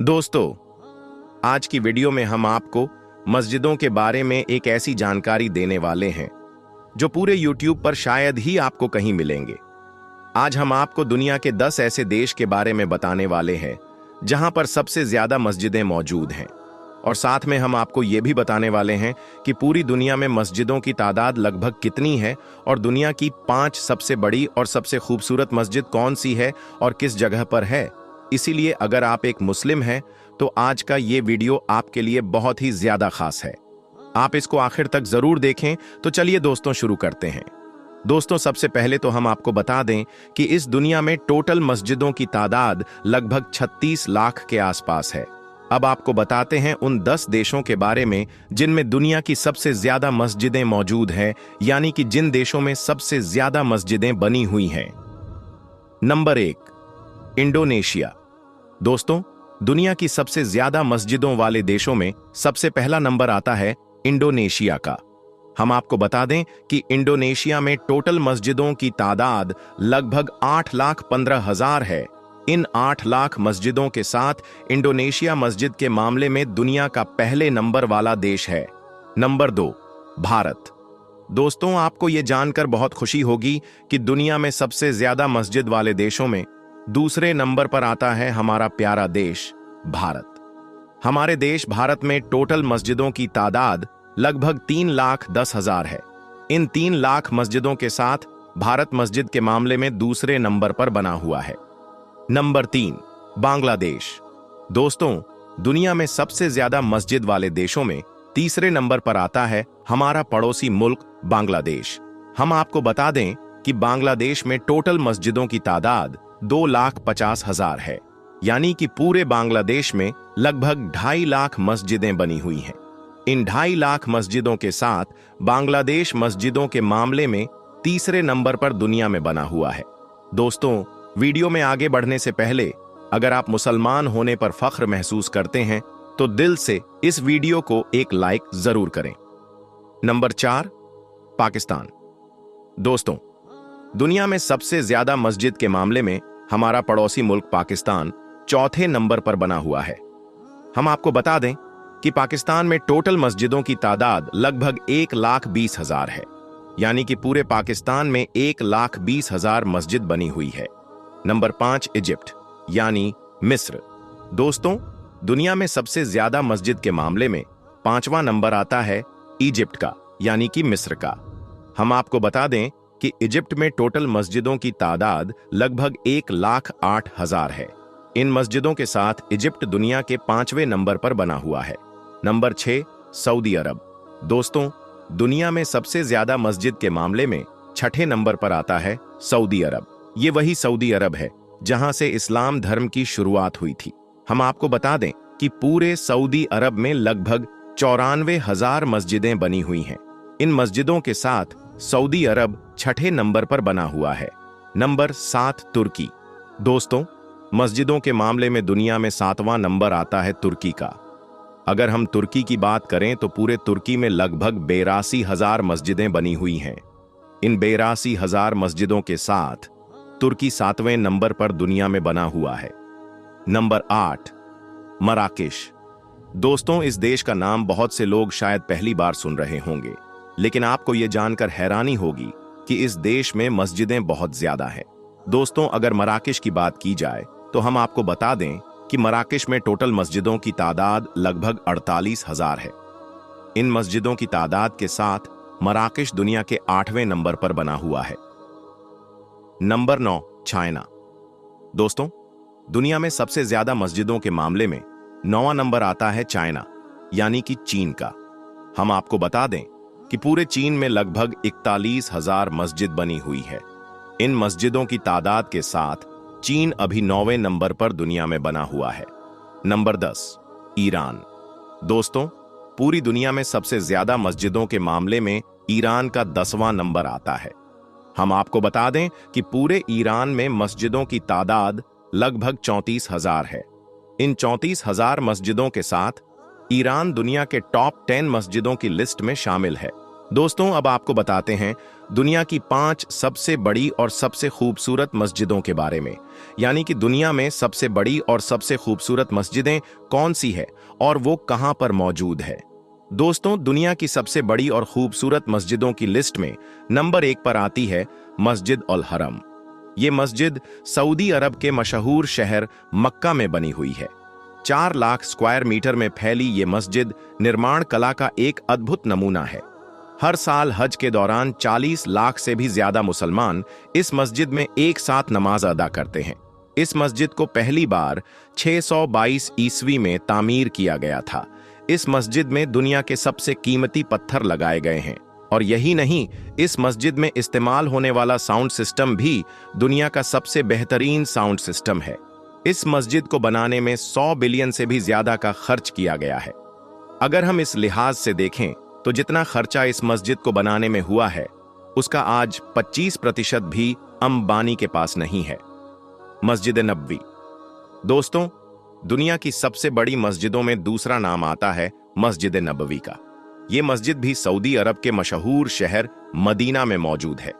दोस्तों, आज की वीडियो में हम आपको मस्जिदों के बारे में एक ऐसी जानकारी देने वाले हैं जो पूरे YouTube पर शायद ही आपको कहीं मिलेंगे। आज हम आपको दुनिया के 10 ऐसे देश के बारे में बताने वाले हैं जहां पर सबसे ज्यादा मस्जिदें मौजूद हैं, और साथ में हम आपको ये भी बताने वाले हैं कि पूरी दुनिया में मस्जिदों की तादाद लगभग कितनी है और दुनिया की 5 सबसे बड़ी और सबसे खूबसूरत मस्जिद कौन सी है और किस जगह पर है। इसीलिए अगर आप एक मुस्लिम हैं तो आज का ये वीडियो आपके लिए बहुत ही ज्यादा खास है। आप इसको आखिर तक जरूर देखें। तो चलिए दोस्तों, शुरू करते हैं। दोस्तों, सबसे पहले तो हम आपको बता दें कि इस दुनिया में टोटल मस्जिदों की तादाद लगभग 36 लाख के आसपास है। अब आपको बताते हैं उन 10 देशों के बारे में जिनमें दुनिया की सबसे ज्यादा मस्जिदें मौजूद हैं, यानी कि जिन देशों में सबसे ज्यादा मस्जिदें बनी हुई हैं। Number 1, Indonesia. दोस्तों, दुनिया की सबसे ज्यादा मस्जिदों वाले देशों में सबसे पहला नंबर आता है इंडोनेशिया का। हम आपको बता दें कि इंडोनेशिया में टोटल मस्जिदों की तादाद लगभग 8,15,000 है। इन 8 लाख मस्जिदों के साथ इंडोनेशिया मस्जिद के मामले में दुनिया का पहले नंबर वाला देश है। नंबर 2, भारत। दोस्तों, आपको यह जानकर बहुत खुशी होगी कि दुनिया में सबसे ज्यादा मस्जिद वाले देशों में दूसरे नंबर पर आता है हमारा प्यारा देश भारत। हमारे देश भारत में टोटल मस्जिदों की तादाद लगभग 3,10,000 है। इन 3 लाख मस्जिदों के साथ भारत मस्जिद के मामले में दूसरे नंबर पर बना हुआ है। नंबर 3, बांग्लादेश। दोस्तों, दुनिया में सबसे ज्यादा मस्जिद वाले देशों में तीसरे नंबर पर आता है हमारा पड़ोसी मुल्क बांग्लादेश। हम आपको बता दें कि बांग्लादेश में टोटल मस्जिदों की तादाद 2,50,000 है, यानी कि पूरे बांग्लादेश में लगभग 2.5 लाख मस्जिदें बनी हुई हैं। इन 2.5 लाख मस्जिदों के साथ बांग्लादेश मस्जिदों के मामले में तीसरे नंबर पर दुनिया में बना हुआ है। दोस्तों, वीडियो में आगे बढ़ने से पहले अगर आप मुसलमान होने पर फख्र महसूस करते हैं तो दिल से इस वीडियो को एक लाइक जरूर करें। नंबर 4, पाकिस्तान। दोस्तों, दुनिया में सबसे ज्यादा मस्जिद के मामले में हमारा पड़ोसी मुल्क पाकिस्तान चौथे नंबर पर बना हुआ है। हम आपको बता दें कि पाकिस्तान में टोटल मस्जिदों की तादाद लगभग 1,20,000 है, यानी कि पूरे पाकिस्तान में 1,20,000 मस्जिद बनी हुई है। नंबर 5, इजिप्ट यानी मिस्र। दोस्तों, दुनिया में सबसे ज्यादा मस्जिद के मामले में 5वां नंबर आता है इजिप्ट का, यानी कि मिस्र का। हम आपको बता दें कि इजिप्ट में टोटल मस्जिदों की तादाद लगभग 1,08,000 है। इन मस्जिदों के साथ इजिप्ट दुनिया के 5वें नंबर पर बना हुआ है। नंबर 6, सऊदी अरब। दोस्तों, दुनिया में सबसे ज्यादा मस्जिद के मामले में 6ठे नंबर पर आता है सऊदी अरब। ये वही सऊदी अरब है जहां से इस्लाम धर्म की शुरुआत हुई थी। हम आपको बता दें कि पूरे सऊदी अरब में लगभग 94,000 मस्जिदें बनी हुई हैं। इन मस्जिदों के साथ सऊदी अरब 6ठे नंबर पर बना हुआ है। नंबर 7, तुर्की। दोस्तों, मस्जिदों के मामले में दुनिया में 7वां नंबर आता है तुर्की का। अगर हम तुर्की की बात करें तो पूरे तुर्की में लगभग 82,000 मस्जिदें बनी हुई हैं। इन 82,000 मस्जिदों के साथ तुर्की 7वें नंबर पर दुनिया में बना हुआ है। Number 8, Marrakesh. दोस्तों, इस देश का नाम बहुत से लोग शायद पहली बार सुन रहे होंगे, लेकिन आपको यह जानकर हैरानी होगी कि इस देश में मस्जिदें बहुत ज्यादा हैं। दोस्तों, अगर मराकेश की बात की जाए तो हम आपको बता दें कि मराकेश में टोटल मस्जिदों की तादाद लगभग 48,000 है। इन मस्जिदों की तादाद के साथ मराकेश दुनिया के 8वें नंबर पर बना हुआ है। Number 9, China. दोस्तों, दुनिया में सबसे ज्यादा मस्जिदों के मामले में 9वां नंबर आता है चाइना, यानी कि चीन का। हम आपको बता दें कि पूरे चीन में लगभग 41,000 मस्जिद बनी हुई है। इन मस्जिदों की तादाद के साथ चीन अभी 9वें नंबर पर दुनिया में बना हुआ है। Number 10, Iran. दोस्तों, पूरी दुनिया में सबसे ज्यादा मस्जिदों के मामले में ईरान का 10वां नंबर आता है। हम आपको बता दें कि पूरे ईरान में मस्जिदों की तादाद लगभग 34,000 है। इन 34,000 मस्जिदों के साथ ईरान दुनिया के टॉप 10 मस्जिदों की लिस्ट में शामिल है। दोस्तों, अब आपको बताते हैं दुनिया की 5 सबसे बड़ी और सबसे खूबसूरत मस्जिदों के बारे में। यानी कि दुनिया में सबसे बड़ी और सबसे खूबसूरत मस्जिदें कौन सी है और वो कहां पर मौजूद है। दोस्तों, दुनिया की सबसे बड़ी और खूबसूरत मस्जिदों की लिस्ट में नंबर 1 पर आती है मस्जिद अल हरम। ये मस्जिद सऊदी अरब के मशहूर शहर मक्का में बनी हुई है। 4 लाख स्क्वायर मीटर में फैली ये मस्जिद निर्माण कला का एक अद्भुत नमूना है। हर साल हज के दौरान 40 लाख से भी ज्यादा मुसलमान इस मस्जिद में एक साथ नमाज अदा करते हैं। इस मस्जिद को पहली बार 622 ईस्वी में तामीर किया गया था। इस मस्जिद में दुनिया के सबसे कीमती पत्थर लगाए गए हैं और यही नहीं, इस मस्जिद में इस्तेमाल होने वाला साउंड सिस्टम भी दुनिया का सबसे बेहतरीन साउंड सिस्टम है। इस मस्जिद को बनाने में 100 बिलियन से भी ज्यादा का खर्च किया गया है। अगर हम इस लिहाज से देखें तो जितना खर्चा इस मस्जिद को बनाने में हुआ है, उसका आज 25% भी अंबानी के पास नहीं है। मस्जिद नबवी। दोस्तों, दुनिया की सबसे बड़ी मस्जिदों में दूसरा नाम आता है मस्जिद नबवी का। ये मस्जिद भी सऊदी अरब के मशहूर शहर मदीना में मौजूद है।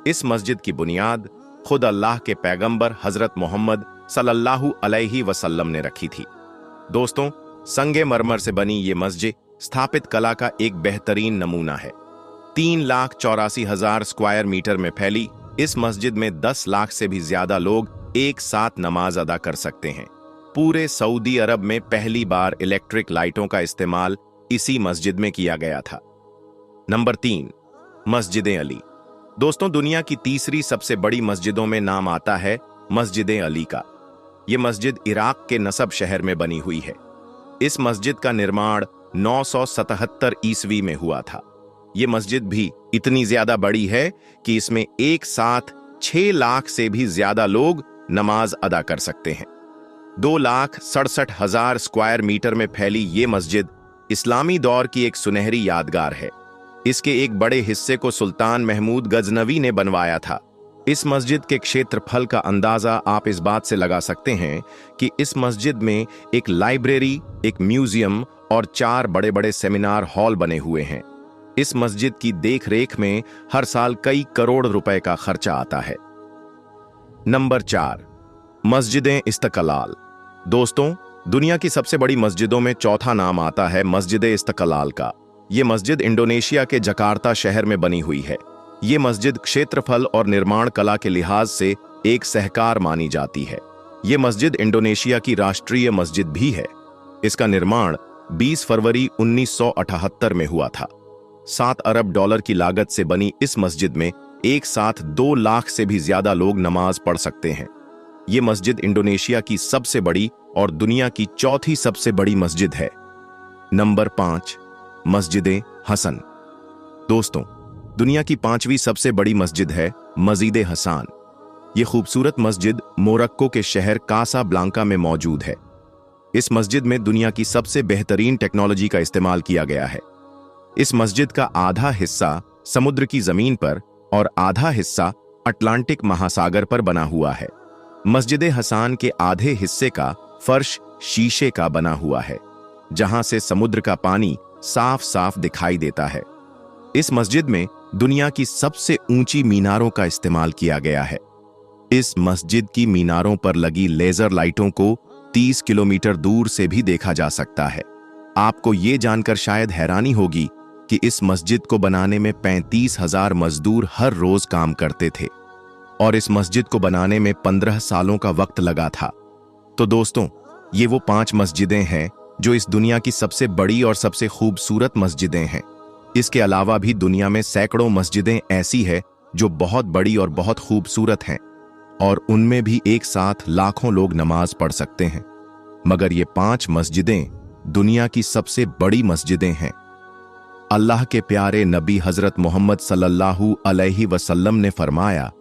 इस मस्जिद की बुनियाद खुद अल्लाह के पैगंबर हजरत मोहम्मद सल्लल्लाहु अलैहि वसल्लम ने रखी थी। दोस्तों, संगे मरमर से बनी ये मस्जिद स्थापित कला का एक बेहतरीन नमूना है। 3,84,000 स्क्वायर मीटर में फैली इस मस्जिद में 10 लाख से भी ज्यादा लोग एक साथ नमाज अदा कर सकते हैं। पूरे सऊदी अरब में पहली बार इलेक्ट्रिक लाइटों का इस्तेमाल इसी मस्जिद में किया गया था। नंबर 3, मस्जिद अली। दोस्तों, दुनिया की तीसरी सबसे बड़ी मस्जिदों में नाम आता है मस्जिद अली का। यह मस्जिद इराक के नसब शहर में बनी हुई है। इस मस्जिद का निर्माण 977 ईस्वी में हुआ था। यह मस्जिद भी इतनी ज्यादा बड़ी है कि इसमें एक साथ 6 लाख से भी ज्यादा लोग नमाज अदा कर सकते हैं। 2,67,000 स्क्वायर मीटर में फैली ये मस्जिद इस्लामी दौर की एक सुनहरी यादगार है। इसके एक बड़े हिस्से को सुल्तान महमूद गजनवी ने बनवाया था। इस मस्जिद के क्षेत्रफल का अंदाजा आप इस बात से लगा सकते हैं कि इस मस्जिद में एक लाइब्रेरी, एक म्यूजियम और 4 बड़े बड़े सेमिनार हॉल बने हुए हैं। इस मस्जिद की देखरेख में हर साल कई करोड़ रुपए का खर्चा आता है। नंबर 4, मस्जिदें इस्तकलाल। दोस्तों, दुनिया की सबसे बड़ी मस्जिदों में चौथा नाम आता है मस्जिद इस्तकलाल का। ये मस्जिद इंडोनेशिया के जकार्ता शहर में बनी हुई है। ये मस्जिद क्षेत्रफल और निर्माण कला के लिहाज से एक सहकार मानी जाती है। ये मस्जिद इंडोनेशिया की राष्ट्रीय मस्जिद भी है। इसका निर्माण 20 फरवरी 1978 में हुआ था। 7 अरब डॉलर की लागत से बनी इस मस्जिद में एक साथ 2 लाख से भी ज्यादा लोग नमाज पढ़ सकते हैं। ये मस्जिद इंडोनेशिया की सबसे बड़ी और दुनिया की चौथी सबसे बड़ी मस्जिद है। नंबर 5, मस्जिद हसन। दोस्तों, दुनिया की 5वीं सबसे बड़ी मस्जिद है मस्जिद हसन। ये खूबसूरत मस्जिद मोरक्को के शहर कासाब्लांका में मौजूद है। इस मस्जिद में दुनिया की सबसे बेहतरीन टेक्नोलॉजी का इस्तेमाल किया गया है। इस मस्जिद का आधा हिस्सा समुद्र की जमीन पर और आधा हिस्सा अटलांटिक महासागर पर बना हुआ है। मस्जिद हसन के आधे हिस्से का फर्श शीशे का बना हुआ है, जहां से समुद्र का पानी साफ साफ दिखाई देता है। इस मस्जिद में दुनिया की सबसे ऊंची मीनारों का इस्तेमाल किया गया है। इस मस्जिद की मीनारों पर लगी लेजर लाइटों को 30 किलोमीटर दूर से भी देखा जा सकता है। आपको ये जानकर शायद हैरानी होगी कि इस मस्जिद को बनाने में 35,000 मजदूर हर रोज काम करते थे और इस मस्जिद को बनाने में 15 सालों का वक्त लगा था। तो दोस्तों, ये वो 5 मस्जिदें हैं जो इस दुनिया की सबसे बड़ी और सबसे खूबसूरत मस्जिदें हैं। इसके अलावा भी दुनिया में सैकड़ों मस्जिदें ऐसी हैं जो बहुत बड़ी और बहुत खूबसूरत हैं और उनमें भी एक साथ लाखों लोग नमाज पढ़ सकते हैं। मगर ये 5 मस्जिदें दुनिया की सबसे बड़ी मस्जिदें हैं। अल्लाह के प्यारे नबी हजरत मोहम्मद सल्लल्लाहु अलैहि वसल्लम ने फरमाया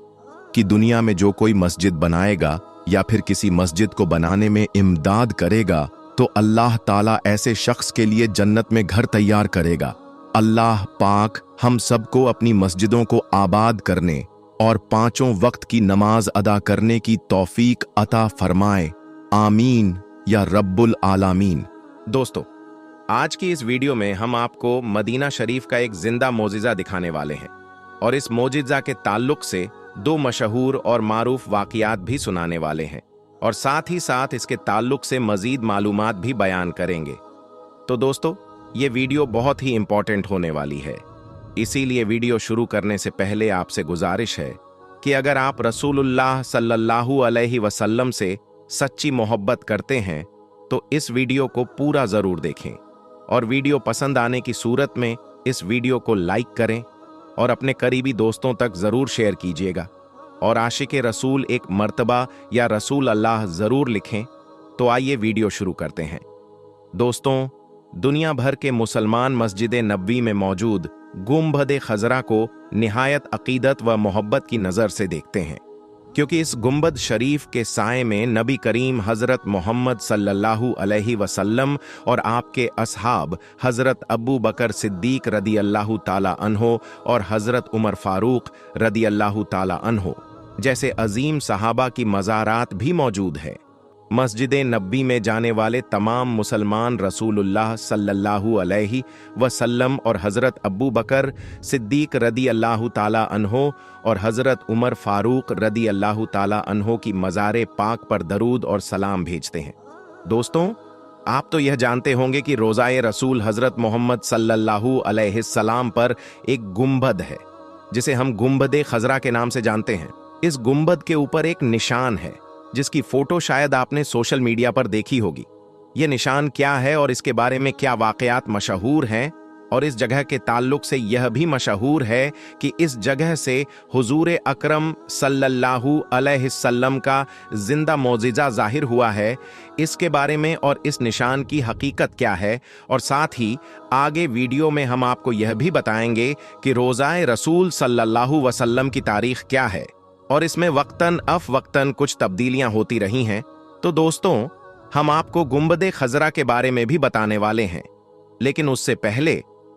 कि दुनिया में जो कोई मस्जिद बनाएगा या फिर किसी मस्जिद को बनाने में इमदाद करेगा तो अल्लाह ताला ऐसे शख्स के लिए जन्नत में घर तैयार करेगा। अल्लाह पाक हम सबको अपनी मस्जिदों को आबाद करने और 5 वक्त की नमाज अदा करने की तौफीक अता फरमाए। आमीन या रब्बुल आलामीन। दोस्तों, आज की इस वीडियो में हम आपको मदीना शरीफ का एक जिंदा मोजिज़ा दिखाने वाले हैं और इस मोजिज़ा के ताल्लुक से दो मशहूर और मारूफ वाक़ियात भी सुनाने वाले हैं और साथ ही साथ इसके ताल्लुक से मज़ीद मालूमात भी बयान करेंगे। तो दोस्तों, ये वीडियो बहुत ही इम्पोर्टेंट होने वाली है, इसीलिए वीडियो शुरू करने से पहले आपसे गुजारिश है कि अगर आप रसूलुल्लाह सल्लल्लाहु अलैहि वसल्लम से सच्ची मोहब्बत करते हैं तो इस वीडियो को पूरा ज़रूर देखें और वीडियो पसंद आने की सूरत में इस वीडियो को लाइक करें और अपने करीबी दोस्तों तक ज़रूर शेयर कीजिएगा। और आशिक रसूल एक मर्तबा या रसूल अल्लाह ज़रूर लिखें। तो आइए वीडियो शुरू करते हैं। दोस्तों, दुनिया भर के मुसलमान मस्जिद नबवी में मौजूद गुंबद खजरा को निहायत अकीदत व मोहब्बत की नज़र से देखते हैं, क्योंकि इस गुंबद शरीफ के साए में नबी करीम हज़रत मोहम्मद सल्लल्लाहु अलैहि वसल्लम और आपके असहाब हज़रत अबू बकर सिद्दीक रदी अल्लाहु ताला अन्हो और हज़रत उमर फारूक रदी अल्लाहु ताला अन्हो जैसे अजीम सहाबा की मज़ारात भी मौजूद है। मस्जिद नबी में जाने वाले तमाम मुसलमान रसूलुल्लाह सल्लल्लाहु अलैहि वसल्लम और हज़रत अबू बकर सिद्दीक रदी अल्लाहु ताला अन्हो और हज़रत उमर फारूक रदी अल्लाहु ताला अन्हो की मज़ार पाक पर दरूद और सलाम भेजते हैं। दोस्तों, आप तो यह जानते होंगे कि रोज़ाए रसूल हज़रत मोहम्मद सल्लल्लाहु अलैहि सलाम पर एक गुंबद है, जिसे हम गुंबद खजरा के नाम से जानते हैं। इस गुंबद के ऊपर एक निशान है जिसकी फोटो शायद आपने सोशल मीडिया पर देखी होगी। ये निशान क्या है और इसके बारे में क्या वाकयात मशहूर हैं, और इस जगह के ताल्लुक से यह भी मशहूर है कि इस जगह से हुजूर अकरम सल्लल्लाहु अलैहि वसल्लम का जिंदा मौजिज़ा जाहिर हुआ है। इसके बारे में और इस निशान की हकीकत क्या है, और साथ ही आगे वीडियो में हम आपको यह भी बताएंगे कि रोज़ाए रसूल सल्लल्लाहु अलैहि वसल्लम की तारीख क्या है और इसमें वक्तन वक्तन कुछ तब्दीलियां होती रही हैं। तो दोस्तों, हम आपको गुंबद खजरा के बारे में भी बताने वाले हैं, लेकिन उससे पहले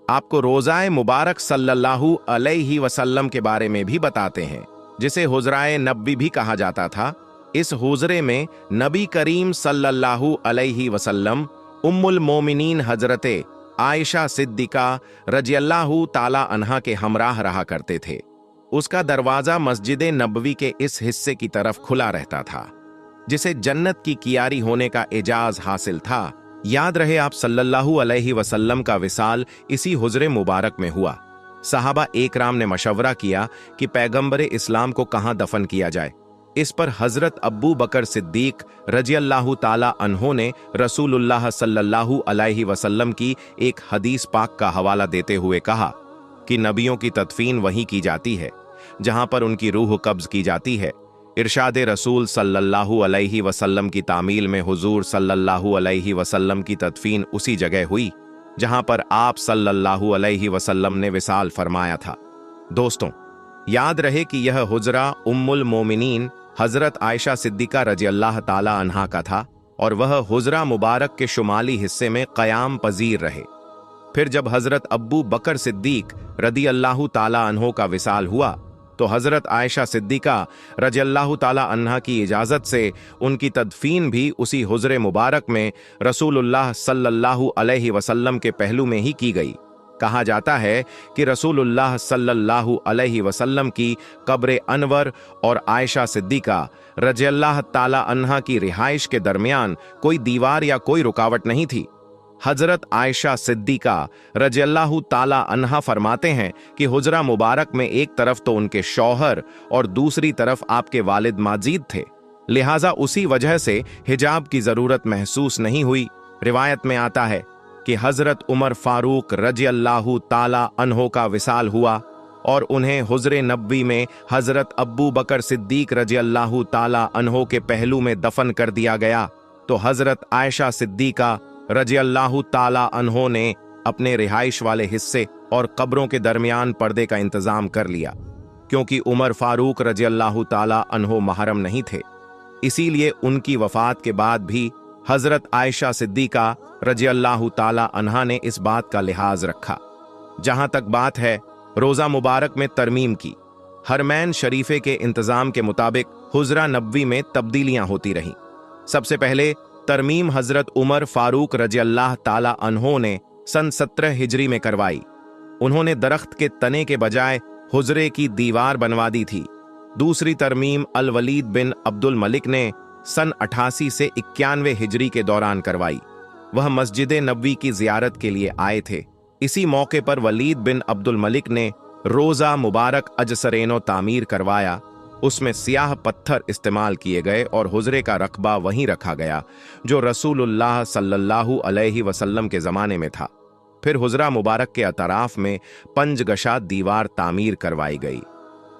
आपको रोज़ाए मुबारक सल्लल्लाहु अलैहि वसल्लम के बारे में भी बताते हैं, जिसे हुजराए नबवी भी कहा जाता था। इस हुजरे में नबी करीम सल्लल्लाहु अलैहि वसल्लम उम्मुल मोमिनीन हजरते आयशा सिद्दीका रज़ियल्लाहु ताला अन्हा के हमराह रहा करते थे। उसका दरवाज़ा मस्जिद नबवी के इस हिस्से की तरफ खुला रहता था, जिसे जन्नत की कियारी होने का एजाज हासिल था। याद रहे, आप सल्लल्लाहु अलैहि वसल्लम का विसाल इसी हुजरे मुबारक में हुआ। सहाबा एकराम ने मशवरा किया कि पैगंबर इस्लाम को कहाँ दफन किया जाए। इस पर हज़रत अबू बकर सिद्दीक रज़ियल्लाहु ताला अन्हो ने रसूलुल्लाह सल्लल्लाहु अलैहि वसल्लम की एक हदीस पाक का हवाला देते हुए कहा कि नबियों की तदफीन वहीं की जाती है जहां पर उनकी रूह कब्ज की जाती है। इरशाद रसूल सल्लल्लाहु अलैहि वसल्लम की तामील में हुजूर सल्लल्लाहु अलैहि वसल्लम की तदफीन उसी जगह हुई जहां पर आप सल्लल्लाहु अलैहि वसल्लम ने विसाल फरमाया था। दोस्तों, याद रहे कि यह हुजरा उम्मुल मोमिनीन हजरत आयशा सिद्दीका रज़ियल्लाहु ताला अन्हा का था और वह हुजरा मुबारक के शुमाली हिस्से में क़याम पजीर रहे। फिर जब हजरत अब्बू बकर सिद्दीक रदी अल्लाहु ताला अन्हो का विसाल हुआ तो हजरत आयशा सिद्दीका रज़ियल्लाहु ताला अन्हा की इजाज़त से उनकी तदफीन भी उसी हुजरे मुबारक में रसूलुल्लाह सल्लल्लाहु अलैहि वसल्लम के पहलू में ही की गई। कहा जाता है कि रसूलुल्लाह सल्लल्लाहु अलैहि वसल्लम की कब्र अनवर और आयशा सिद्दीका रज़ियल्लाहु ताला अन्हा की रिहाइश के दरमियान कोई दीवार या कोई रुकावट नहीं थी। हजरत आयशा सिद्दीका रज़ियल्लाहु ताला अन्हा फरमाते हैं कि हुजरा मुबारक में एक तरफ तो उनके शौहर और दूसरी तरफ आपके वालिद मौजूद थे, लिहाजा उसी वजह से हिजाब की जरूरत महसूस नहीं हुई। रिवायत में आता है कि हजरत उमर फारूक रज़ियल्लाहु ताला अन्हो का विसाल हुआ और उन्हें हुजरे नबवी में हजरत अब्बू बकर सिद्दीक रज़ियल्लाहु ताला अन्हो के पहलू में दफन कर दिया गया। तो हजरत आयशा सिद्दीका रज़ियल्लाहु ताला अन्हो ने अपने रिहाइश वाले हिस्से और कब्रों के दरमियान पर्दे का इंतजाम कर लिया, क्योंकि उमर फारूक रज़ियल्लाहु ताला अन्हो महरम नहीं थे। इसीलिए उनकी वफात के बाद भी हजरत आयशा सिद्दीका रज़ियल्लाहु ताला अन्हा ने इस बात का लिहाज रखा। जहां तक बात है रोज़ा मुबारक में तरमीम की, हरमैन शरीफे के इंतजाम के मुताबिक हुजरा नबवी में तब्दीलियां होती रहीं। सबसे पहले तरमीम हजरत उमर फारूक रज़ियल्लाहु ताला अन्हो ने सन 17 हिजरी में करवाई। उन्होंने दरख्त के तने के बजाय हुजरे की दीवार बनवा दी थी। दूसरी तरमीम अल वलीद बिन अब्दुल मलिक ने सन 88 से 91 हिजरी के दौरान करवाई। वह मस्जिद नबवी की जियारत के लिए आए थे। इसी मौके पर वलीद बिन अब्दुल मलिक ने रोज़ा मुबारक अजसरेनो तामीर करवाया। उसमें सियाह पत्थर इस्तेमाल किए गए और हुजरे का रकबा वहीं रखा गया जो रसूलुल्लाह सल्लल्लाहु अलैहि वसल्लम के ज़माने में था। फिर हुजरा मुबारक के अतराफ में पंजगशा दीवार तामीर करवाई गई।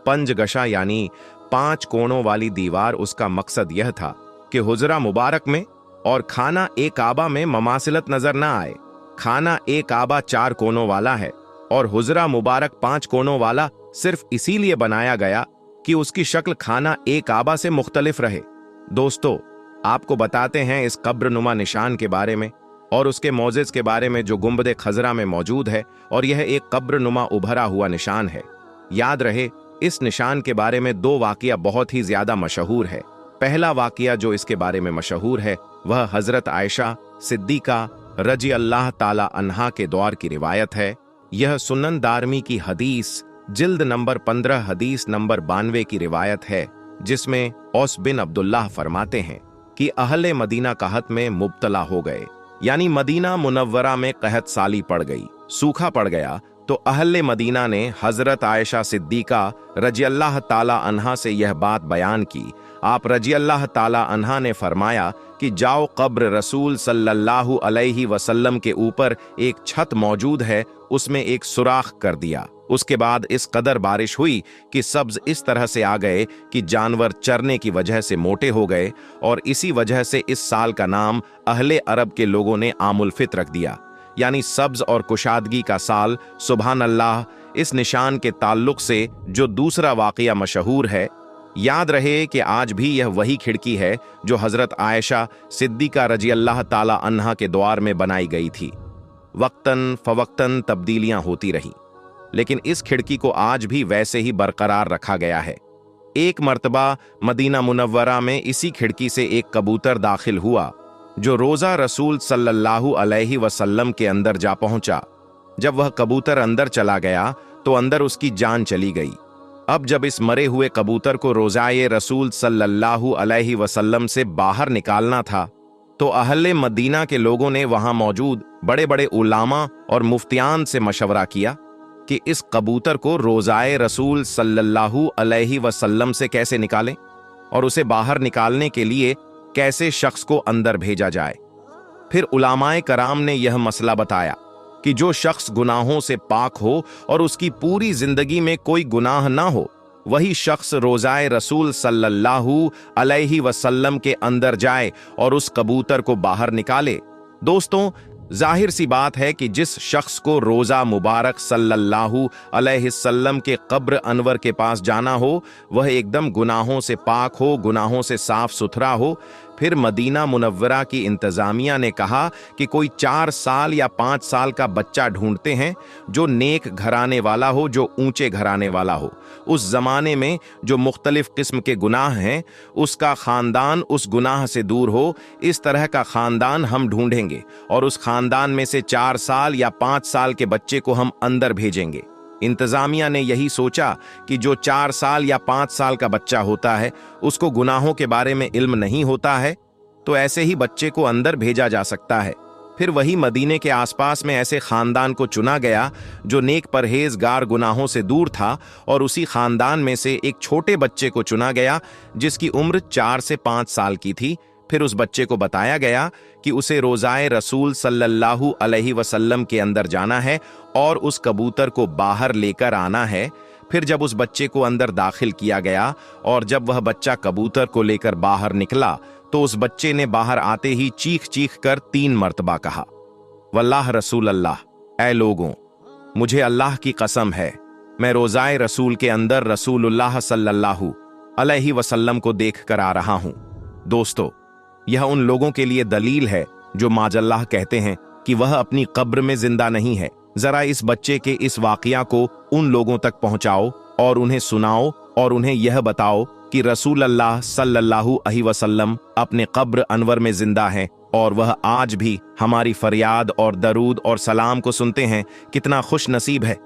पंजगशा यानी 5 कोणों वाली दीवार, उसका मकसद यह था कि हुजरा मुबारक में और खाना ए काबा में ममासिलत नजर न आए। खाना ए काबा 4 कोणों वाला है और हुजरा मुबारक 5 कोणों वाला सिर्फ इसीलिए बनाया गया कि उसकी शक्ल खाना ए काबा से मुख्तलिफ रहे। दोस्तों, आपको बताते हैं इस कब्रनुमा निशान के बारे में और उसके मौजिज़ के बारे में जो गुंबद खजरा में मौजूद है, और यह एक कब्रनुमा उभरा हुआ निशान है। याद रहे, इस निशान के बारे में 2 वाक़िया बहुत ही ज्यादा मशहूर है। पहला वाक़िया जो इसके बारे में मशहूर है वह हजरत आयशा सिद्दीका रज़ियल्लाहु ताला अन्हा के दौर की रिवायत है। यह सुनन दारमी की हदीस जिल्द नंबर 15 हदीस नंबर 92 की रिवायत है, जिसमें औस बिन अब्दुल्लाह फरमाते हैं कि अहले मदीना कहत में मुब्तला हो गए, यानी मदीना मुनव्वरा में कहत साली पड़ गई, सूखा पड़ गया। तो अहले मदीना ने हजरत आयशा सिद्दीका रज़ियल्लाहु ताला अन्हा से यह बात बयान की। आप रज़ियल्लाहु ताला अन्हा ने फरमाया कि जाओ, कब्र रसूल सल्लल्लाहु अलैहि वसल्लम के ऊपर एक छत मौजूद है, उसमें एक सुराख कर दिया। उसके बाद इस कदर बारिश हुई कि सब्ज इस तरह से आ गए कि जानवर चरने की वजह से मोटे हो गए, और इसी वजह से इस साल का नाम अहले अरब के लोगों ने आमुल फित्र रख दिया, यानी सब्ज और कुशादगी का साल। सुभान अल्लाह। इस निशान के ताल्लुक से जो दूसरा वाक़िया मशहूर है, याद रहे कि आज भी यह वही खिड़की है जो हजरत आयशा सिद्दीका रज़ियल्लाहु ताला अन्हा के द्वार में बनाई गई थी। वक्तन फवक्तन तब्दीलियां होती रहीं, लेकिन इस खिड़की को आज भी वैसे ही बरकरार रखा गया है। एक मर्तबा मदीना मुनव्वरा में इसी खिड़की से एक कबूतर दाखिल हुआ जो रोज़ा रसूल सल्लल्लाहु अलैहि वसल्लम के अंदर जा पहुंचा। जब वह कबूतर अंदर चला गया तो अंदर उसकी जान चली गई। अब जब इस मरे हुए कबूतर को रोज़ाए रसूल सल्लल्लाहु अलैहि वसल्लम से बाहर निकालना था, तो अहले मदीना के लोगों ने वहां मौजूद बड़े बड़े उलामा और मुफ्तियान से मशवरा किया कि इस कबूतर को रोज़ाए रसूल सल्लल्लाहु अलैहि वसल्लम से कैसे निकालें और उसे बाहर निकालने के लिए कैसे शख्स को अंदर भेजा जाए। फिर उलामाए कराम ने यह मसला बताया कि जो शख्स गुनाहों से पाक हो और उसकी पूरी जिंदगी में कोई गुनाह ना हो, वही शख्स रोज़ाए रसूल सल्लल्लाहु अलैहि वसल्लम के अंदर जाए और उस कबूतर को बाहर निकाले। दोस्तों, जाहिर सी बात है कि जिस शख्स को रोज़ा मुबारक सल्लल्लाहु अलैहि वसल्लम के कब्र अनवर के पास जाना हो, वह एकदम गुनाहों से पाक हो, गुनाहों से साफ सुथरा हो। फिर मदीना मुनव्वरा की इंतज़ामिया ने कहा कि कोई 4 साल या 5 साल का बच्चा ढूंढते हैं जो नेक घराने वाला हो, जो ऊंचे घराने वाला हो। उस ज़माने में जो मुख्तलिफ किस्म के गुनाह हैं, उसका ख़ानदान उस गुनाह से दूर हो, इस तरह का ख़ानदान हम ढूंढेंगे और उस ख़ानदान में से 4 साल या 5 साल के बच्चे को हम अंदर भेजेंगे। इंतज़ामिया ने यही सोचा कि जो 4 साल या 5 साल का बच्चा होता है, उसको गुनाहों के बारे में इल्म नहीं होता है, तो ऐसे ही बच्चे को अंदर भेजा जा सकता है। फिर वही मदीने के आसपास में ऐसे खानदान को चुना गया जो नेक परहेजगार गुनाहों से दूर था, और उसी खानदान में से एक छोटे बच्चे को चुना गया जिसकी उम्र 4 से 5 साल की थी। फिर उस बच्चे को बताया गया कि उसे रोज़ाए रसूल सल्लल्लाहु अलैहि वसल्लम के अंदर जाना है और उस कबूतर को बाहर लेकर आना है। फिर जब उस बच्चे को अंदर दाखिल किया गया और जब वह बच्चा कबूतर को लेकर बाहर निकला, तो उस बच्चे ने बाहर आते ही चीख चीख कर 3 मर्तबा कहा, वल्लाह रसूल अल्लाह, ऐ लोगों, मुझे अल्लाह की कसम है, मैं रोज़ाए रसूल के अंदर रसूलुल्लाह सल्लल्लाहु अलैहि वसल्लम को देख कर आ रहा हूं। दोस्तों, यह उन लोगों के लिए दलील है जो माजल्लाह कहते हैं कि वह अपनी कब्र में जिंदा नहीं है। जरा इस बच्चे के इस वाकया को उन लोगों तक पहुंचाओ और उन्हें सुनाओ और उन्हें यह बताओ कि रसूल अल्लाह सल्लल्लाहु अलैहि वसल्लम अपने कब्र अनवर में जिंदा हैं और वह आज भी हमारी फरियाद और दरूद और सलाम को सुनते हैं। कितना खुश नसीब है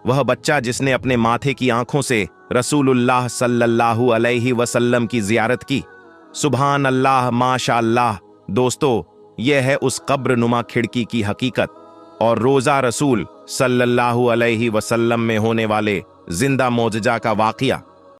वह बच्चा जिसने अपने माथे की आंखों से रसूलुल्लाह सल्लल्लाहु अलैहि वसल्लम की जियारत की। सुभान अल्लाह, माशा अल्लाह। दोस्तों, यह है उस कब्र नुमा खिड़की की हकीकत और रोजा रसूल सल्लल्लाहु अलैहि वसल्लम में होने वाले जिंदा मोजजा का वाक़िया।